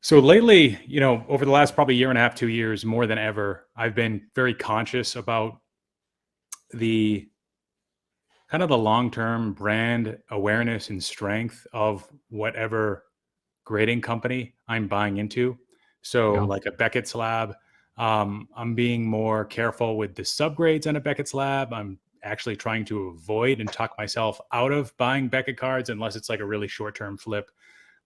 So lately, over the last probably year and a half, 2 years, more than ever, I've been very conscious about the kind of the long-term brand awareness and strength of whatever grading company I'm buying into. So Yeah. like a Beckett Slab, I'm being more careful with the subgrades on a Beckett Slab. I'm actually trying to avoid and talk myself out of buying Beckett cards unless it's like a really short-term flip,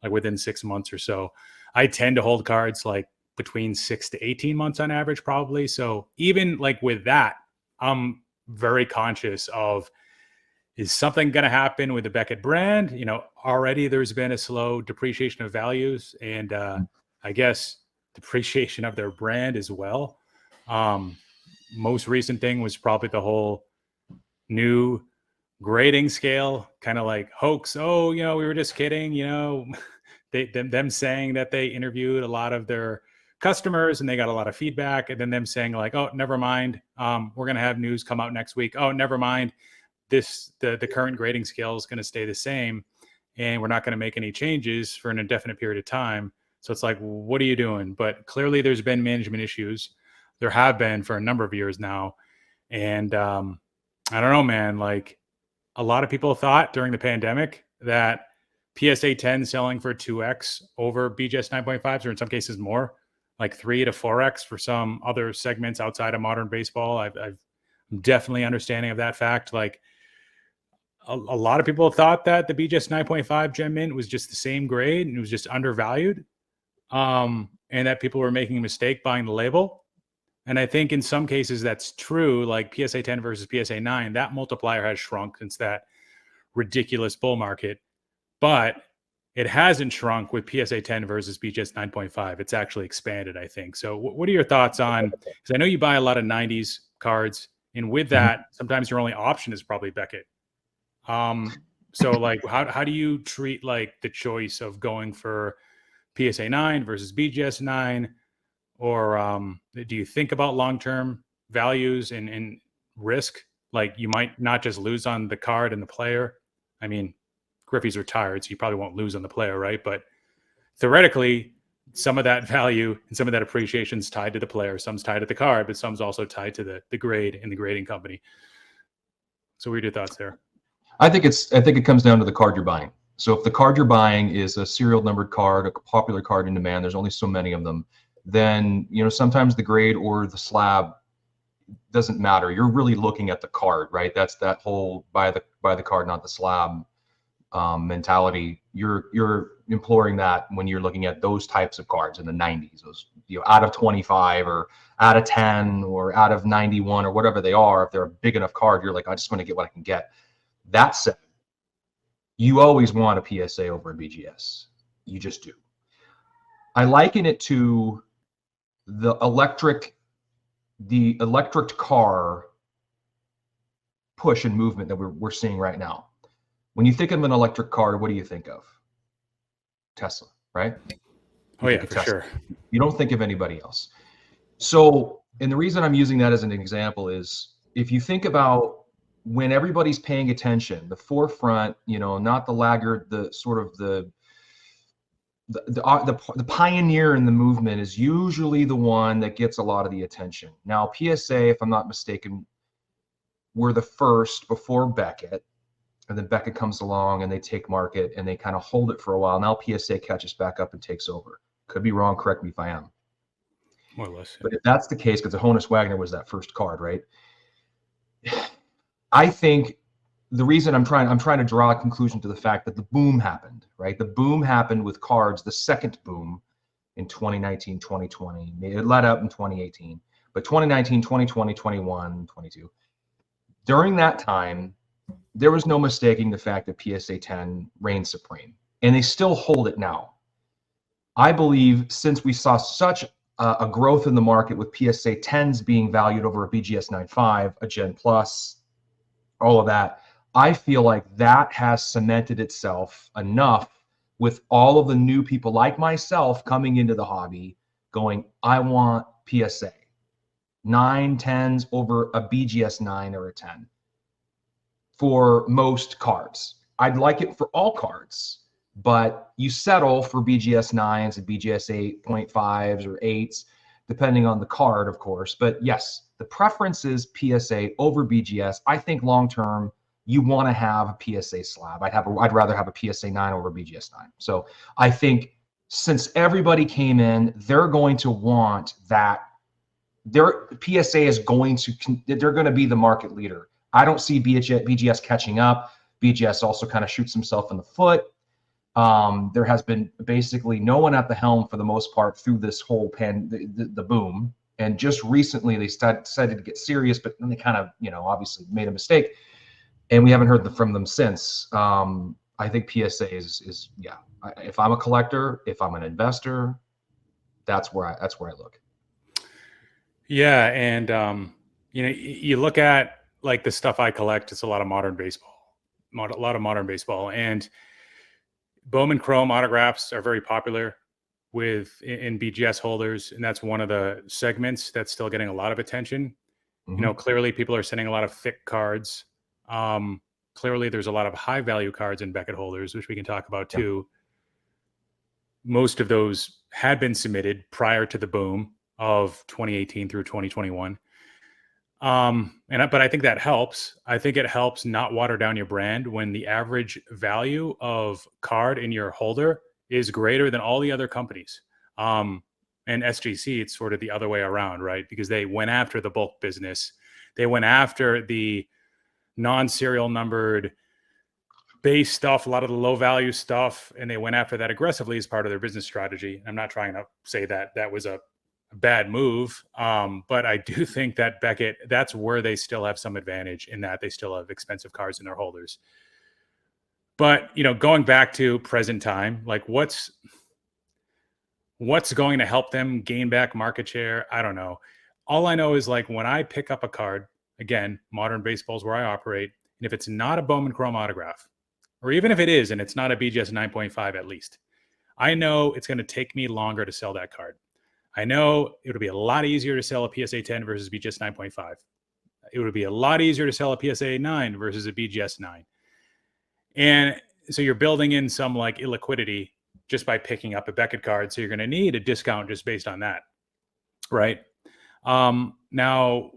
like within 6 months or so. I tend to hold cards like between 6 to 18 months on average, probably. So even like with that, I'm very conscious of, is something going to happen with the Beckett brand? Already there's been a slow depreciation of values and I guess depreciation of their brand as well. Um, Most recent thing was probably the whole new grading scale kind of like hoax. Oh, we were just kidding. Them saying that they interviewed a lot of their customers and they got a lot of feedback, and then them saying like, oh, never mind, we're going to have news come out next week. Oh, never mind, the current grading scale is going to stay the same and we're not going to make any changes for an indefinite period of time. So it's like, what are you doing? But clearly there's been management issues. There have been for a number of years now. And I don't know, man, like a lot of people thought during the pandemic that PSA 10 selling for 2x over BGS 9.5s, or in some cases more, like 3 to 4x for some other segments outside of modern baseball. I'm definitely understanding of that fact. Like a lot of people thought that the BGS 9.5 Gem Mint was just the same grade and it was just undervalued, and that people were making a mistake buying the label. And I think in some cases that's true, like PSA 10 versus PSA 9, that multiplier has shrunk since that ridiculous bull market, but it hasn't shrunk with PSA 10 versus BGS 9.5. It's actually expanded, I think. So what are your thoughts on, because I know you buy a lot of 90s cards, and with Mhm. that, sometimes your only option is probably Beckett. So like, how do you treat like the choice of going for PSA 9 versus BGS 9? Or do you think about long-term values and risk? Like you might not just lose on the card and the player. I mean, Griffey's retired, so you probably won't lose on the player, right? But theoretically, some of that value and some of that appreciation is tied to the player. Some's tied to the card, but some's also tied to the grade and the grading company. So what are your thoughts there? I think it comes down to the card you're buying. So if the card you're buying is a serial numbered card, a popular card in demand, there's only so many of them, then sometimes the grade or the slab doesn't matter. You're really looking at the card, right? That's that whole buy the card, not the slab mentality. You're imploring that when you're looking at those types of cards in the 90s, those out of 25 or out of 10 or out of 91 or whatever they are. If they're a big enough card, you're like, I just want to get what I can get. That said, you always want a PSA over a BGS. You just do. I liken it to the electric car push and movement that we're seeing right now. When you think of an electric car, what do you think of? Tesla, right? Oh You think yeah, of for Tesla. sure. You don't think of anybody else. So, and the reason I'm using that as an example is if you think about when everybody's paying attention, the forefront, not the laggard, the sort of the pioneer in the movement is usually the one that gets a lot of the attention. Now, PSA, if I'm not mistaken, were the first before Beckett, and then Beckett comes along and they take market and they kind of hold it for a while. Now PSA catches back up and takes over. Could be wrong. Correct me if I am. More or less. But if that's the case, because the Honus Wagner was that first card, right? I think the reason I'm trying to draw a conclusion to the fact that the boom happened, right? The boom happened with cards, the second boom in 2019, 2020. It led up in 2018, but 2019, 2020, 21, 22. During that time, there was no mistaking the fact that PSA 10 reigned supreme, and they still hold it now. I believe since we saw such a growth in the market with PSA 10s being valued over a BGS 9.5, a Gen Plus, all of that, I feel like that has cemented itself enough with all of the new people like myself coming into the hobby going, I want PSA 9, 10s over a BGS 9 or a 10 for most cards. I'd like it for all cards, but you settle for BGS 9s and BGS 8.5s or 8s, depending on the card, of course. But yes, the preference is PSA over BGS. I think long term, you want to have a PSA slab. I'd rather have a PSA 9 over BGS 9. So I think since everybody came in, they're going to want that. Their PSA is going to, they're going to be the market leader. I don't see BGS catching up. BGS also kind of shoots himself in the foot. There has been basically no one at the helm for the most part through this whole the boom. And just recently they decided to get serious, but then they kind of, obviously made a mistake, and we haven't heard from them since. I think PSA is yeah. If I'm a collector, if I'm an investor, that's where I look. Yeah, and you look at like the stuff I collect. It's a lot of modern baseball, and Bowman Chrome autographs are very popular in BGS holders, and that's one of the segments that's still getting a lot of attention. Mm-hmm. Clearly people are sending a lot of thick cards. Clearly there's a lot of high value cards in Beckett holders, which we can talk about too. Most of those had been submitted prior to the boom of 2018 through 2021. But I think that helps. I think it helps not water down your brand when the average value of card in your holder is greater than all the other companies. And SGC, it's sort of the other way around, right? Because they went after the bulk business. They went after the non-serial numbered base stuff, a lot of the low value stuff, and they went after that aggressively as part of their business strategy. I'm not trying to say that that was a bad move, but I do think that Beckett, that's where they still have some advantage, in that they still have expensive cards in their holders. But going back to present time, like what's going to help them gain back market share? I don't know. All I know is, like, when I pick up a card, again, modern baseball's where I operate, and if it's not a Bowman Chrome autograph, or even if it is and it's not a BGS 9.5 at least, I know it's going to take me longer to sell that card. I know it'll be a lot easier to sell a PSA 10 versus BGS 9.5. It would be a lot easier to sell a PSA 9 versus a BGS 9. And so you're building in some like illiquidity just by picking up a Beckett card. So you're going to need a discount just based on that, right? Now,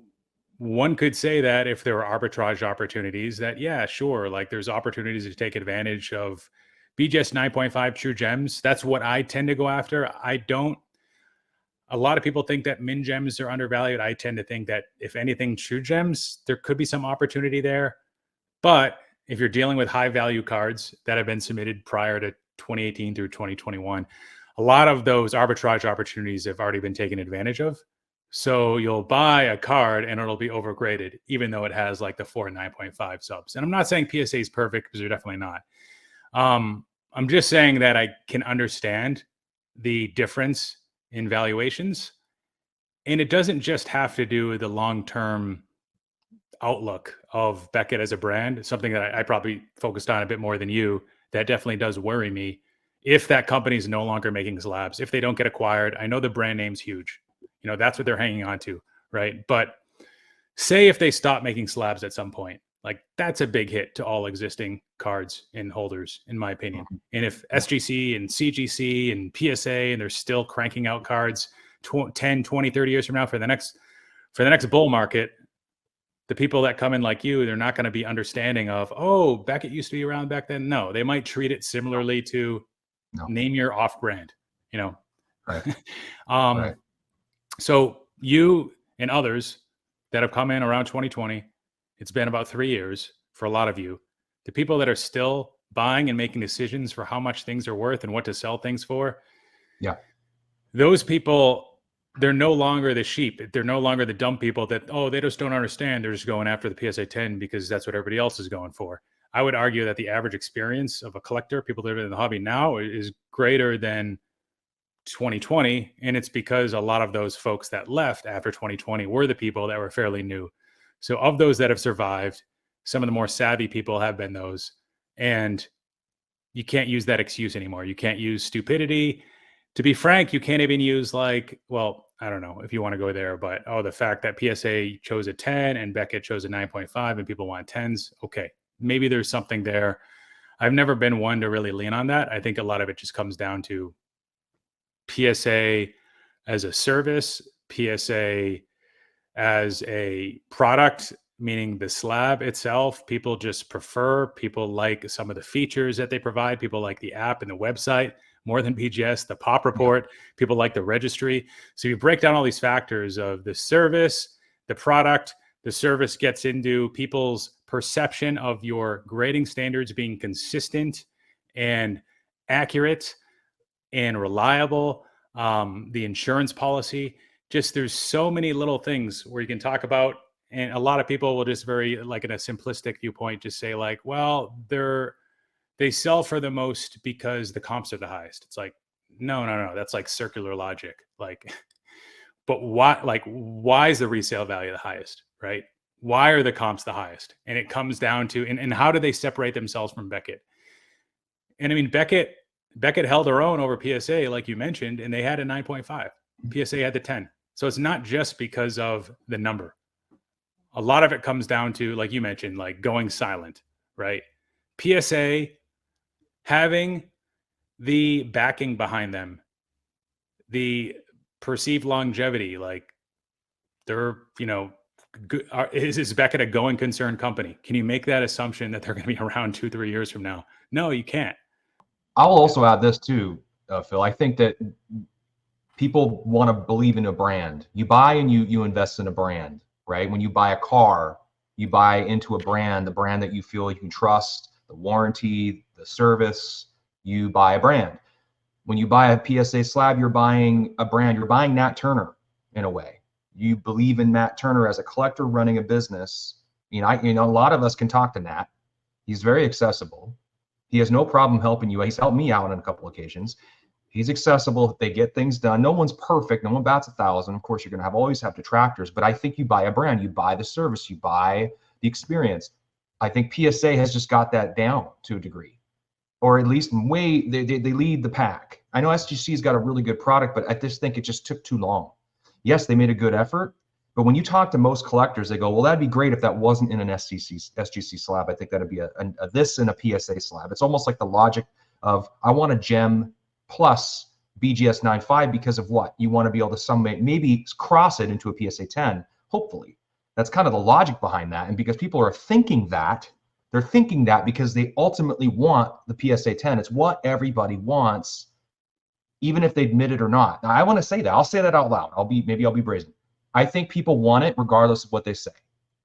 one could say that if there are arbitrage opportunities, that, yeah, sure, like there's opportunities to take advantage of BGS 9.5 true gems. That's what I tend to go after. A lot of people think that min gems are undervalued. I tend to think that, if anything, true gems, there could be some opportunity there. But if you're dealing with high value cards that have been submitted prior to 2018 through 2021, a lot of those arbitrage opportunities have already been taken advantage of. So you'll buy a card and it'll be overgraded, even though it has like the 4 and 9.5 subs. And I'm not saying PSA is perfect, because they're definitely not. I'm just saying that I can understand the difference in valuations. And it doesn't just have to do with the long-term outlook of Beckett as a brand. It's something that I probably focused on a bit more than you. That definitely does worry me. If that company is no longer making slabs, if they don't get acquired, I know the brand name's huge. That's what they're hanging on to, right? But say if they stop making slabs at some point, like, that's a big hit to all existing cards and holders, in my opinion. And if SGC and CGC and PSA, and they're still cranking out cards 10, 20, 30 years from now for the next bull market, the people that come in like you, they're not going to be understanding of, oh, Beckett used to be around back then. No, they might treat it similarly to name your off brand, Right. Right. So you and others that have come in around 2020, it's been about 3 years for a lot of you. The people that are still buying and making decisions for how much things are worth and what to sell things for. Yeah. Those people, they're no longer the sheep. They're no longer the dumb people that, oh, they just don't understand. They're just going after the PSA 10 because that's what everybody else is going for. I would argue that the average experience of a collector, people that are in the hobby now, is greater than 2020. And it's because a lot of those folks that left after 2020 were the people that were fairly new. So of those that have survived, some of the more savvy people have been those. And you can't use that excuse anymore. You can't use stupidity. To be frank, you can't even use, like, well, I don't know if you want to go there, but, oh, the fact that PSA chose a 10 and Beckett chose a 9.5 and people want 10s. Okay, maybe there's something there. I've never been one to really lean on that. I think a lot of it just comes down to PSA as a service, PSA as a product, meaning the slab itself. People just prefer, people like some of the features that they provide. People like the app and the website more than BGS, the pop report. People like the registry. So you break down all these factors of the service, the product. The service gets into people's perception of your grading standards being consistent and accurate and reliable. The insurance policy, just there's so many little things where you can talk about, and a lot of people will just very like in a simplistic viewpoint just say like, well, they sell for the most because the comps are the highest. It's like, no, that's like circular logic. Like, but why is the resale value the highest, right? Why are the comps the highest? And it comes down to, and how do they separate themselves from Beckett? And I mean, Beckett held their own over PSA, like you mentioned, and they had a 9.5. PSA had the 10. So it's not just because of the number. A lot of it comes down to, like you mentioned, like going silent, right? PSA having the backing behind them, the perceived longevity, like they're, is Beckett a going concern company? Can you make that assumption that they're going to be around 2-3 years from now? No, you can't. I'll also add this too, Phil. I think that people want to believe in a brand. You buy and you invest in a brand, right? When you buy a car, you buy into a brand, the brand that you feel you can trust, the warranty, the service. You buy a brand. When you buy a PSA slab, you're buying a brand. You're buying Nat Turner in a way. You believe in Nat Turner as a collector running a business. A lot of us can talk to Nat. He's very accessible. He has no problem helping you. He's helped me out on a couple occasions. He's accessible. They get things done. No one's perfect. No one bats 1,000. Of course, you're going to always have detractors, but I think you buy a brand, you buy the service, you buy the experience. I think PSA has just got that down to a degree, or at least they lead the pack. I know SGC's got a really good product, but I just think it just took too long. Yes, they made a good effort, but when you talk to most collectors, they go, well, that'd be great if that wasn't in an SGC slab. I think that'd be a this in a PSA slab. It's almost like the logic of, I want a gem plus BGS 9.5 because of what? You want to be able to maybe cross it into a PSA 10, hopefully. That's kind of the logic behind that. And because people are thinking that, they're thinking that because they ultimately want the PSA 10. It's what everybody wants, even if they admit it or not. Now, I want to say that. I'll say that out loud. Maybe I'll be brazen. I think people want it regardless of what they say.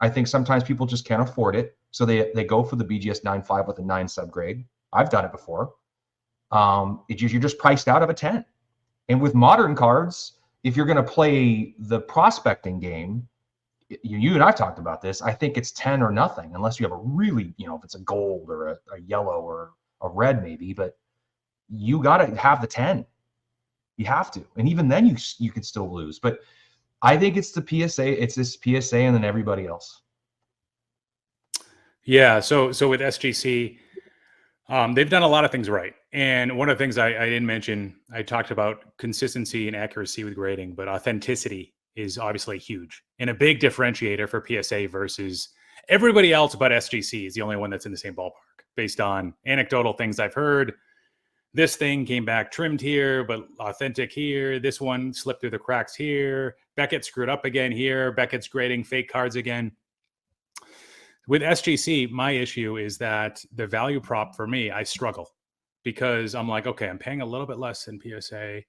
I think sometimes people just can't afford it, so they go for the BGS 9.5 with a 9 subgrade. I've done it before. You're just priced out of a 10. And with modern cards, if you're going to play the prospecting game, you and I talked about this, I think it's 10 or nothing, unless you have a really, if it's a gold or a yellow or a red maybe, but you got to have the 10. You have to. And even then you could still lose. But I think it's the PSA. It's this PSA and then everybody else. Yeah. So with SGC, they've done a lot of things right. And one of the things I didn't mention, I talked about consistency and accuracy with grading, but authenticity is obviously huge and a big differentiator for PSA versus everybody else. But SGC is the only one that's in the same ballpark based on anecdotal things I've heard. This thing came back trimmed here, but authentic here. This one slipped through the cracks here. Beckett screwed up again here. Beckett's grading fake cards again. With SGC, my issue is that the value prop for me, I struggle because I'm like, okay, I'm paying a little bit less than PSA.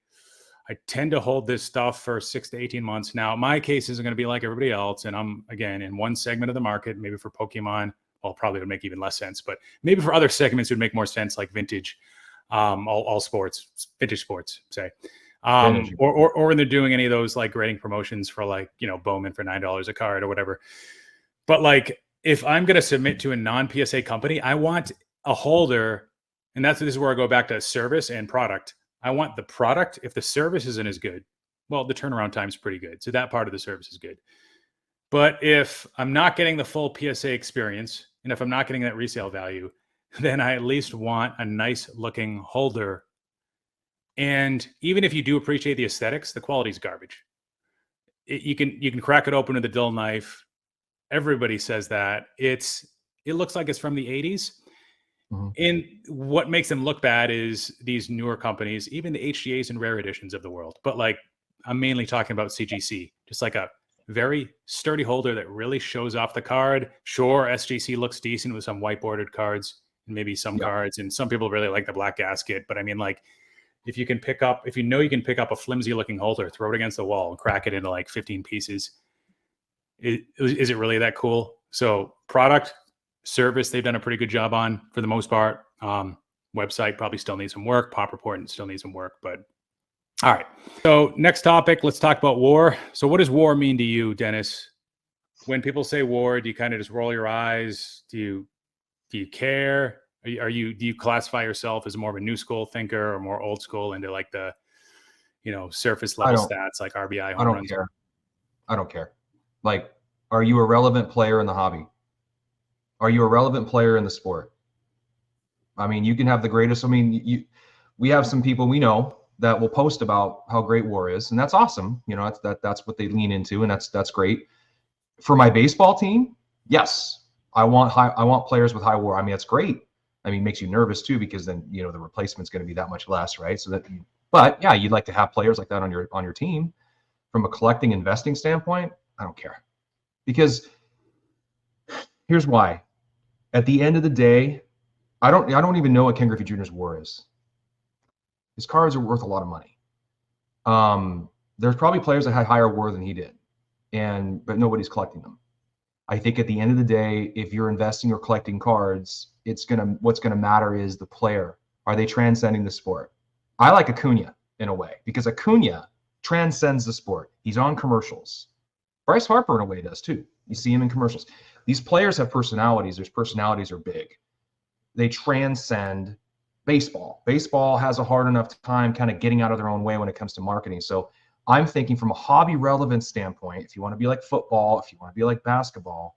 I tend to hold this stuff for 6 to 18 months. Now, my case isn't going to be like everybody else. And I'm, again, in one segment of the market, maybe for Pokemon, well, probably would make even less sense, but maybe for other segments, it would make more sense, like vintage. All sports, vintage sports, say, or when they're doing any of those like grading promotions for like, Bowman for $9 a card or whatever. But like, if I'm going to submit to a non-PSA company, I want a holder, and this is where I go back to service and product. I want the product. If the service isn't as good, well, the turnaround time is pretty good. So that part of the service is good. But if I'm not getting the full PSA experience, and if I'm not getting that resale value, then I at least want a nice looking holder. And even if you do appreciate the aesthetics, the quality is garbage. You can crack it open with a dull knife. Everybody says that. It looks like it's from the 80s. Mhm. And what makes them look bad is these newer companies, even the HGAs and rare editions of the world. But like, I'm mainly talking about CGC, just like a very sturdy holder that really shows off the card. Sure, SGC looks decent with some white bordered cards and maybe some Yeah. cards. And some people really like the black gasket. But I mean, like, if you can pick up, if you know you can pick up a flimsy looking holder, throw it against the wall and crack it into like 15 pieces, is it really that cool? So product, service, they've done a pretty good job on for the most part. Website probably still needs some work. Pop report still needs some work, but all right. So next topic, let's talk about war. So what does war mean to you, Dennis? When people say war, do you kind of just roll your eyes? Do you care? Do you classify yourself as more of a new school thinker or more old school into like the, surface I level don't. stats like RBI, I home don't runs? care. I don't care. Like, are you a relevant player in the hobby? Are you a relevant player in the sport? I mean, you can have the greatest. I mean, we have some people we know that will post about how great war is, and that's awesome. That's what they lean into, and that's great. For my baseball team, yes, I want players with high war. I mean, that's great. I mean, it makes you nervous too because then the replacement's going to be that much less, right? But yeah, you'd like to have players like that on your team. From a collecting investing standpoint, I don't care because here's why. At the end of the day, I don't even know what Ken Griffey Jr.'s war is. His cards are worth a lot of money. There's probably players that had higher war than he did, but nobody's collecting them. I think at the end of the day, if you're investing or collecting cards, what's gonna matter is the player. Are they transcending the sport? I like Acuna in a way because Acuna transcends the sport. He's on commercials. Bryce Harper in a way does too. You see him in commercials. These players have personalities. Their personalities are big. They transcend baseball. Baseball has a hard enough time kind of getting out of their own way when it comes to marketing. So I'm thinking from a hobby relevance standpoint, if you want to be like football, if you want to be like basketball,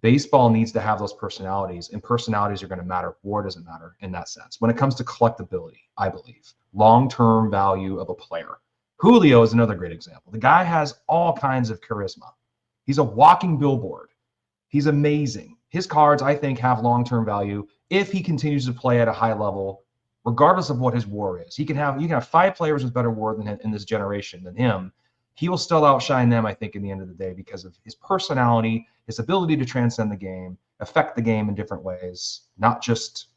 baseball needs to have those personalities, and personalities are going to matter. War doesn't matter in that sense. When it comes to collectability, I believe long-term value of a player. Julio is another great example. The guy has all kinds of charisma. He's a walking billboard. He's amazing. His cards, I think, have long-term value if he continues to play at a high level, regardless of what his war is. You can have 5 players with better war than him in this generation than him. He will still outshine them, I think, in the end of the day because of his personality, his ability to transcend the game, affect the game in different ways, not just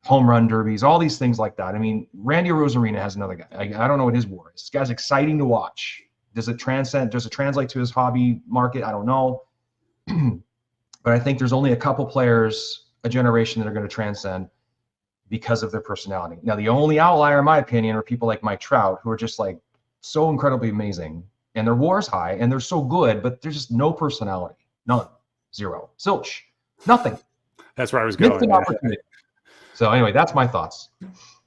home run derbies, all these things like that. I mean, Randy Rosarina has another guy. I don't know what his war is. This guy's exciting to watch. Does it translate to his hobby market? I don't know. But I think there's only a couple players a generation that are going to transcend because of their personality. Now, the only outlier, in my opinion, are people like Mike Trout, who are just like so incredibly amazing, and their war's high, and they're so good, but there's just no personality, none, zero, zilch, nothing, That's where I was missed going. an Yeah. opportunity. So anyway, that's my thoughts.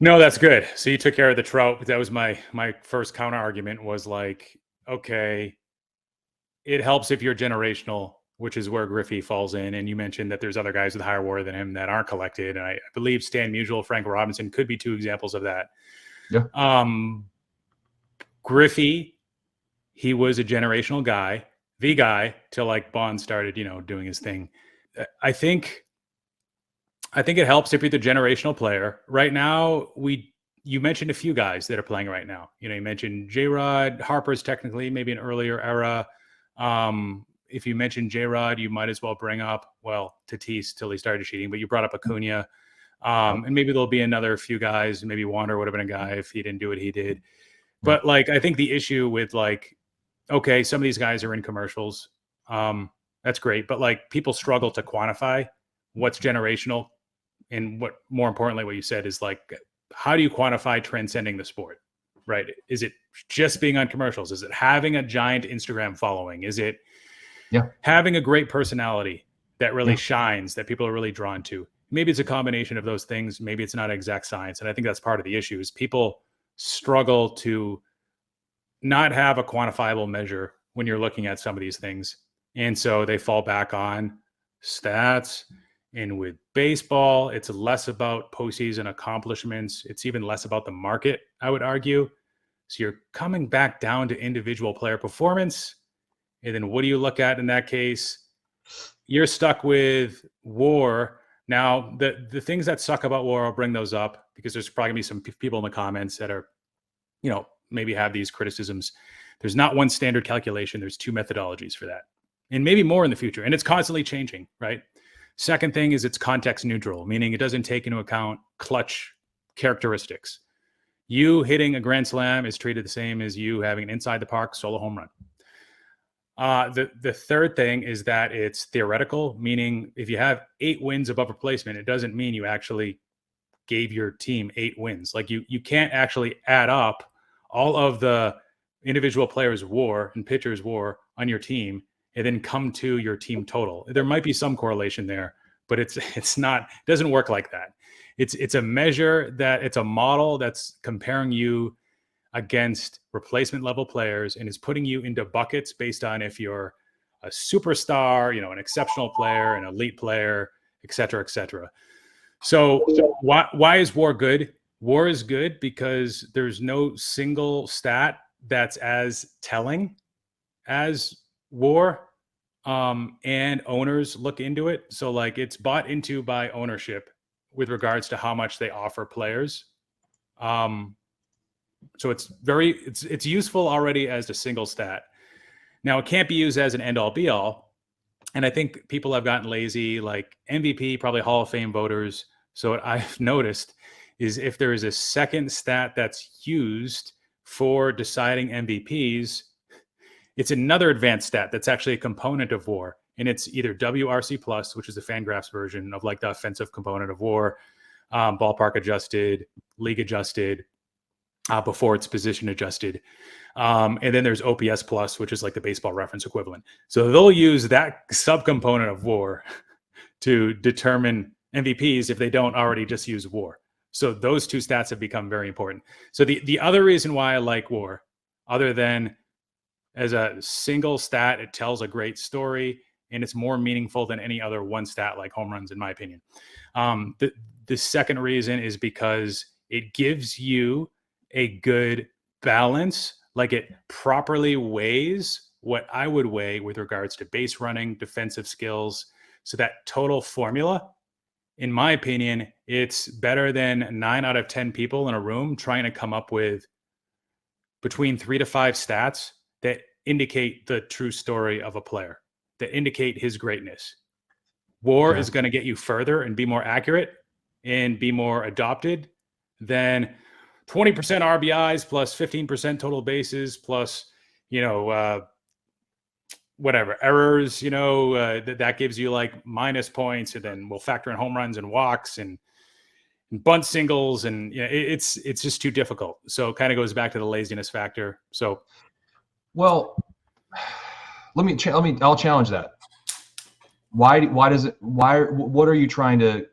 No, that's good. So you took care of the Trout. That was my first counter argument was like, okay, it helps if you're generational, which is where Griffey falls in. And you mentioned that there's other guys with higher war than him that aren't collected. And I believe Stan Musial, Frank Robinson could be 2 examples of that. Yeah. Griffey, he was a generational guy, the guy till like Bond started, doing his thing. I think it helps if you're the generational player. Right now, you mentioned a few guys that are playing right now. You mentioned J-Rod, Harper's technically maybe an earlier era. If you mentioned J-Rod, you might as well bring up, Tatis till he started cheating, but you brought up Acuna. And maybe there'll be another few guys. Maybe Wander would have been a guy if he didn't do what he did. But like, I think the issue with like, okay, some of these guys are in commercials. That's great. But like, people struggle to quantify what's generational. And what, more importantly, what you said is like, how do you quantify transcending the sport, right? Is it just being on commercials? Is it having a giant Instagram following? Is it having a great personality that really shines, that people are really drawn to? Maybe it's a combination of those things. Maybe it's not exact science. And I think that's part of the issue is people struggle to not have a quantifiable measure when you're looking at some of these things. And so they fall back on stats. And with baseball, it's less about postseason accomplishments. It's even less about the market, I would argue. So you're coming back down to individual player performance. And then what do you look at in that case? You're stuck with war Now, the things that suck about war, I'll bring those up because there's probably gonna be some people in the comments that are, maybe have these criticisms. There's not one standard calculation. There's two methodologies for that, and maybe more in the future. And it's constantly changing, right? Second thing is it's context neutral, meaning it doesn't take into account clutch characteristics. You hitting a grand slam is treated the same as you having an inside the park solo home run. The third thing is that it's theoretical, meaning if you have 8 wins above replacement, it doesn't mean you actually gave your team 8 wins. Like you can't actually add up all of the individual players' WAR and pitchers' WAR on your team and then come to your team total. There might be some correlation there, but it's not, it doesn't work like that. It's a measure that it's a model that's comparing you against replacement level players and is putting you into buckets based on if you're a superstar, an exceptional player, an elite player, et cetera, et cetera. So why is WAR good? WAR is good because there's no single stat that's as telling as WAR, and owners look into it. So like it's bought into by ownership with regards to how much they offer players. So it's useful already as a single stat. Now it can't be used as an end all be all. And I think people have gotten lazy, like MVP, probably Hall of Fame voters. So what I've noticed is if there is a second stat that's used for deciding MVPs, it's another advanced stat that's actually a component of WAR. And it's either WRC plus, which is the Fangraphs version of like the offensive component of WAR, ballpark adjusted, league adjusted, before it's position adjusted. And then there's OPS plus, which is like the baseball reference equivalent. So they'll use that subcomponent of WAR to determine MVPs if they don't already just use WAR. So those two stats have become very important. So the other reason why I like WAR, other than as a single stat, it tells a great story and it's more meaningful than any other one stat like home runs, in my opinion. The second reason is because it gives you a good balance, like it properly weighs what I would weigh with regards to base running, defensive skills. So that total formula, in my opinion, it's better than 9 out of 10 people in a room trying to come up with between 3 to 5 stats that indicate the true story of a player, that indicate his greatness. WAR is going to get you further and be more accurate and be more adopted than 20% RBIs plus 15% total bases plus, whatever errors, that gives you like minus points, and then we'll factor in home runs and walks and bunt singles, and it's just too difficult. So it kind of goes back to the laziness factor. So, well, I'll challenge that. Why what are you trying to?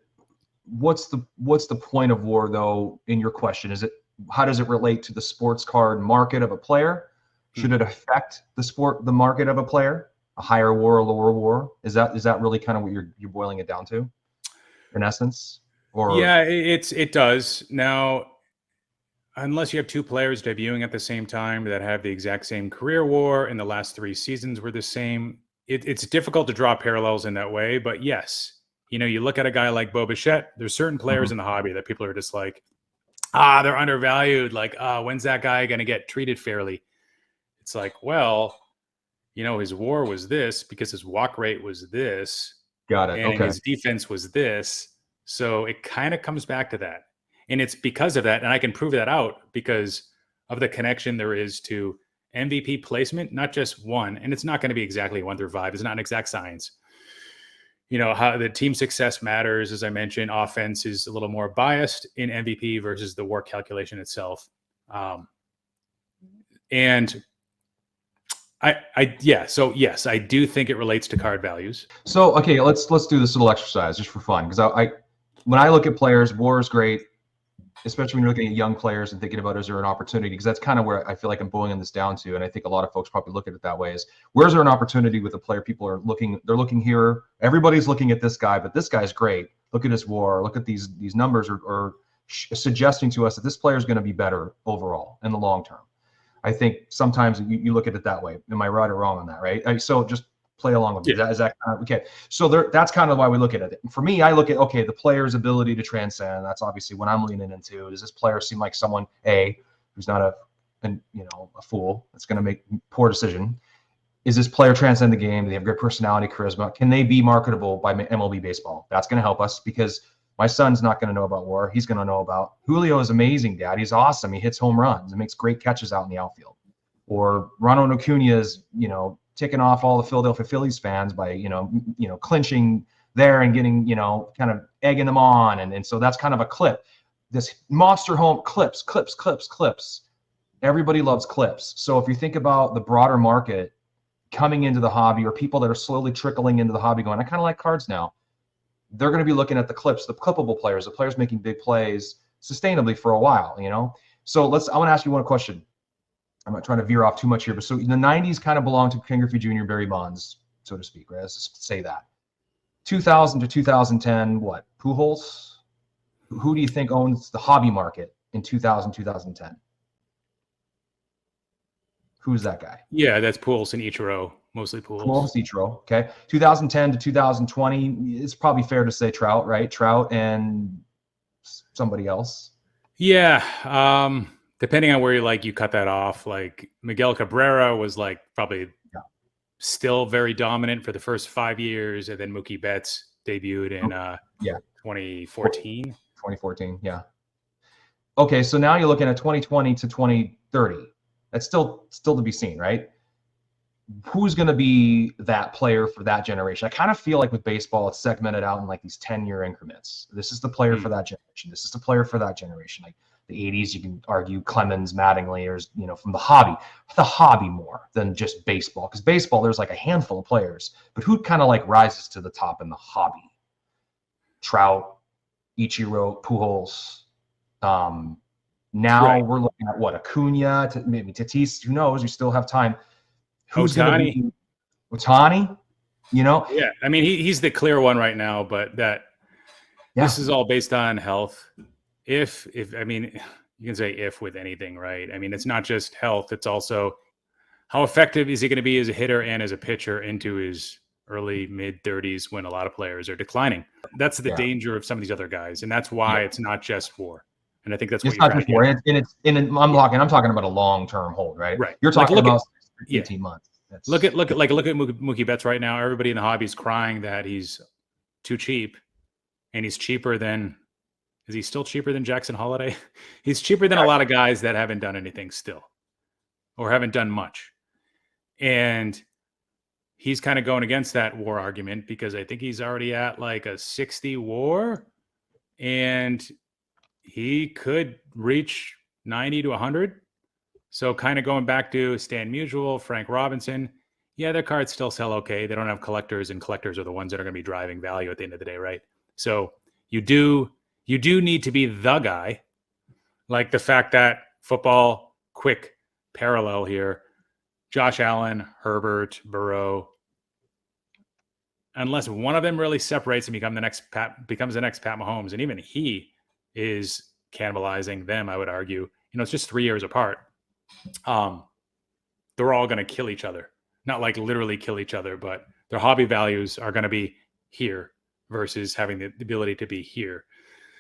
What's the point of WAR though? In your question, how does it relate to the sports card market of a player? Should it affect the market of a player? A higher WAR, a lower WAR? Is that really kind of what you're boiling it down to, in essence? Or yeah, it does. Now, unless you have 2 players debuting at the same time that have the exact same career WAR and the last 3 seasons were the same, it's difficult to draw parallels in that way. But yes, you look at a guy like Bo Bichette, there's certain players in the hobby that people are just like, they're undervalued. Like, when's that guy going to get treated fairly? It's like, well, his WAR was this because his walk rate was this. Got it. And Okay. his defense was this. So it kind of comes back to that. And it's because of that. And I can prove that out because of the connection there is to MVP placement, not just one. And it's not going to be exactly 1 through 5. It's not an exact science. How the team success matters. As I mentioned, offense is a little more biased in MVP versus the WAR calculation itself. And so yes, I do think it relates to card values. So okay, let's do this little exercise just for fun, because when I look at players, WAR is great, especially when you're looking at young players and thinking about, is there an opportunity? Because that's kind of where I feel like I'm boiling this down to, and I think a lot of folks probably look at it that way: is where's there an opportunity with a player? People are looking, they're looking here. Everybody's looking at this guy, but this guy's great. Look at his WAR. Look at these numbers are suggesting to us that this player is going to be better overall in the long term. I think sometimes you look at it that way. Am I right or wrong on that? Right. So just Play along with me. Is that kind of, okay? So that's kind of why we look at it. For me, I look at, okay, the player's ability to transcend. That's obviously what I'm leaning into. Does this player seem like someone, A, who's not a fool that's going to make poor decision? Is this player transcend the game? Do they have good personality, charisma? Can they be marketable by MLB baseball? That's going to help us, because my son's not going to know about WAR. He's going to know about Julio. Is amazing, Dad. He's awesome. He hits home runs and makes great catches out in the outfield. Or Ronald Acuna is, ticking off all the Philadelphia Phillies fans by, clinching there and getting, kind of egging them on. And so that's kind of a clip. This monster home clips. Everybody loves clips. So if you think about the broader market coming into the hobby, or people that are slowly trickling into the hobby going, I kind of like cards now, they're going to be looking at the clips, the clippable players, the players making big plays sustainably for a while, So I want to ask you one question. I'm not trying to veer off too much here, but so the 90s kind of belonged to Ken Griffey Jr., Barry Bonds, so to speak, right? Let's just say that. 2000 to 2010, what? Pujols? Who do you think owns the hobby market in 2000, 2010? Who's that guy? Yeah, that's Pujols and Ichiro, mostly Pujols. Pujols, Ichiro, okay. 2010 to 2020, it's probably fair to say Trout, right? Trout and somebody else. Yeah, depending on where you cut that off. Like Miguel Cabrera was like probably still very dominant for the first 5 years, and then Mookie Betts debuted in 2014. 2014, yeah. Okay, so now you're looking at 2020 to 2030. That's still to be seen, right? Who's going to be that player for that generation? I kind of feel like with baseball, it's segmented out in like these 10-year increments. This is the player for that generation. This is the player for that generation. Like the 80s, you can argue Clemens, Mattingly, or from the hobby more than just baseball. Because baseball, there's like a handful of players, but who kind of like rises to the top in the hobby? Trout, Ichiro, Pujols. Now we're looking at what, Acuna, maybe Tatis. Who knows? You still have time. Who's going to be Ohtani? Yeah, I mean he's the clear one right now, but this is all based on health. If I mean, you can say if with anything, right? I mean, it's not just health; it's also how effective is he going to be as a hitter and as a pitcher into his early mid 30s when a lot of players are declining. That's the danger of some of these other guys, and that's why it's not just WAR. And I think that's what you're trying to get. I'm talking about a long-term hold, right? Right. You're talking about 18 months. Look at Mookie Betts right now. Everybody in the hobby is crying that he's too cheap, and he's cheaper than. Is he still cheaper than Jackson Holiday? He's cheaper than a lot of guys that haven't done anything still, or haven't done much. And he's kind of going against that WAR argument, because I think he's already at like a 60 WAR, and he could reach 90 to 100. So kind of going back to Stan Musial, Frank Robinson, their cards still sell okay. They don't have collectors, and collectors are the ones that are going to be driving value at the end of the day, right? So you do need to be the guy. Like the fact that football, quick parallel here, Josh Allen, Herbert, Burrow, unless one of them really separates and becomes the next Pat Mahomes, and even he is cannibalizing them, I would argue. It's just 3 years apart. They're all going to kill each other. Not like literally kill each other, but their hobby values are going to be here versus having the ability to be here.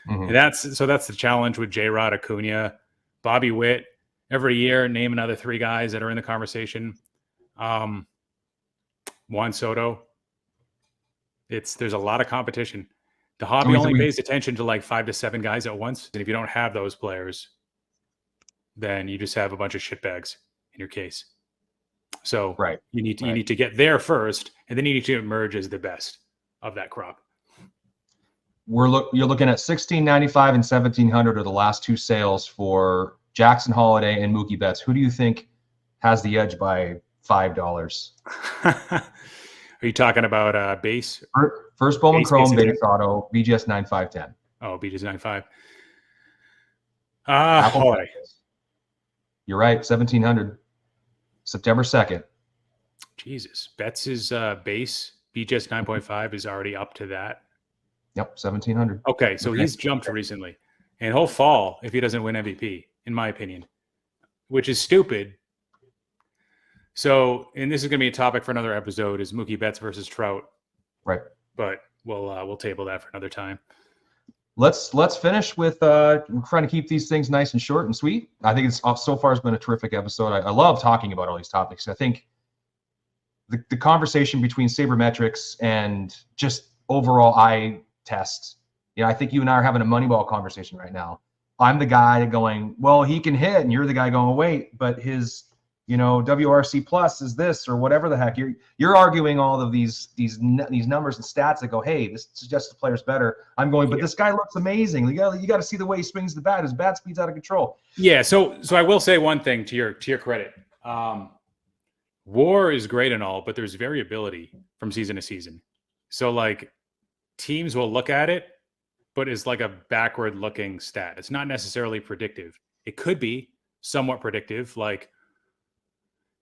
Mm-hmm. And that's the challenge with J-Rod, Acuna, Bobby Witt. Every year, name another 3 guys that are in the conversation. Juan Soto. There's a lot of competition. The hobby only pays attention to like 5 to 7 guys at once. And if you don't have those players, then you just have a bunch of shitbags in your case. So you need to get there first, and then you need to emerge as the best of that crop. You're looking at $1,695 and $1,700 are the last 2 sales for Jackson Holiday and Mookie Betts. Who do you think has the edge by $5? Are you talking about base? First Bowman Chrome base auto, BGS 9510. Oh, BGS 95. Holiday. You're right, 1,700. September 2nd. Jesus. Betts' base, BGS 9.5, is already up to that. Yep, 1,700. Okay, so he's jumped recently. And he'll fall if he doesn't win MVP, in my opinion, which is stupid. So, and this is going to be a topic for another episode: is Mookie Betts versus Trout. Right. But we'll table that for another time. Let's finish with trying to keep these things nice and short and sweet. I think it's so far has been a terrific episode. I love talking about all these topics. I think the conversation between sabermetrics and just overall eye tests. You know, I think you and I are having a Moneyball conversation right now. I'm the guy going, well, he can hit, and you're the guy going, wait, but his, you know, WRC plus is this or whatever the heck. You're arguing all of these numbers and stats that go, hey, this suggests the player's better. I'm going, but this guy looks amazing. You got to see the way he swings the bat. His bat speed's out of control. Yeah. So I will say one thing to your credit. WAR is great and all, but there's variability from season to season. So like teams will look at it, but it's like a backward looking stat. It's not necessarily predictive. It could be somewhat predictive. Like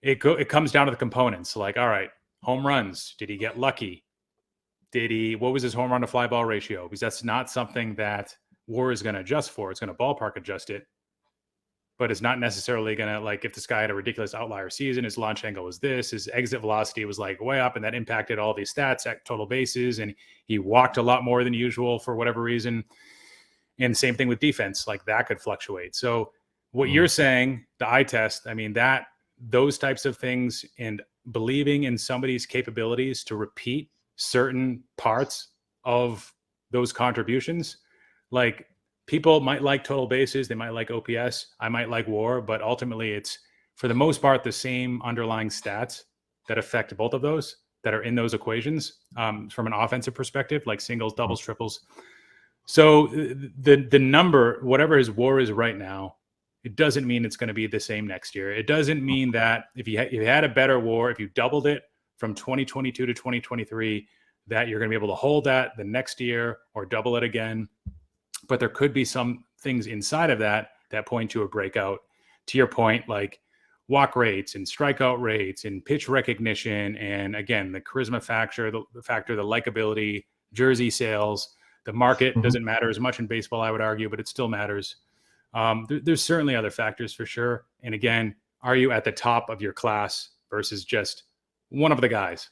it comes down to the components. Like, all right, home runs. Did he get lucky? What was his home run to fly ball ratio? Because that's not something that WAR is going to adjust for. It's going to ballpark adjust it. But it's not necessarily going to, like, if this guy had a ridiculous outlier season, his launch angle was this, his exit velocity was like way up, and that impacted all these stats at total bases, and he walked a lot more than usual for whatever reason. And same thing with defense, like that could fluctuate. So what you're saying, the eye test, I mean, those types of things and believing in somebody's capabilities to repeat certain parts of those contributions, like, people might like total bases, they might like OPS, I might like WAR, but ultimately it's, for the most part, the same underlying stats that affect both of those that are in those equations from an offensive perspective, like singles, doubles, triples. So the number, whatever his WAR is right now, it doesn't mean it's going to be the same next year. It doesn't mean that if you had a better WAR, if you doubled it from 2022 to 2023, that you're going to be able to hold that the next year or double it again. But there could be some things inside of that point to a breakout. To your point, like walk rates and strikeout rates and pitch recognition, and again, the charisma factor, the likability, jersey sales. The market doesn't matter as much in baseball, I would argue, but it still matters. There's certainly other factors for sure. And again, are you at the top of your class versus just one of the guys?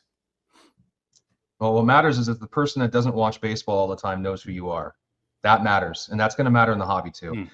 Well, what matters is if the person that doesn't watch baseball all the time knows who you are. That matters, and that's going to matter in the hobby too.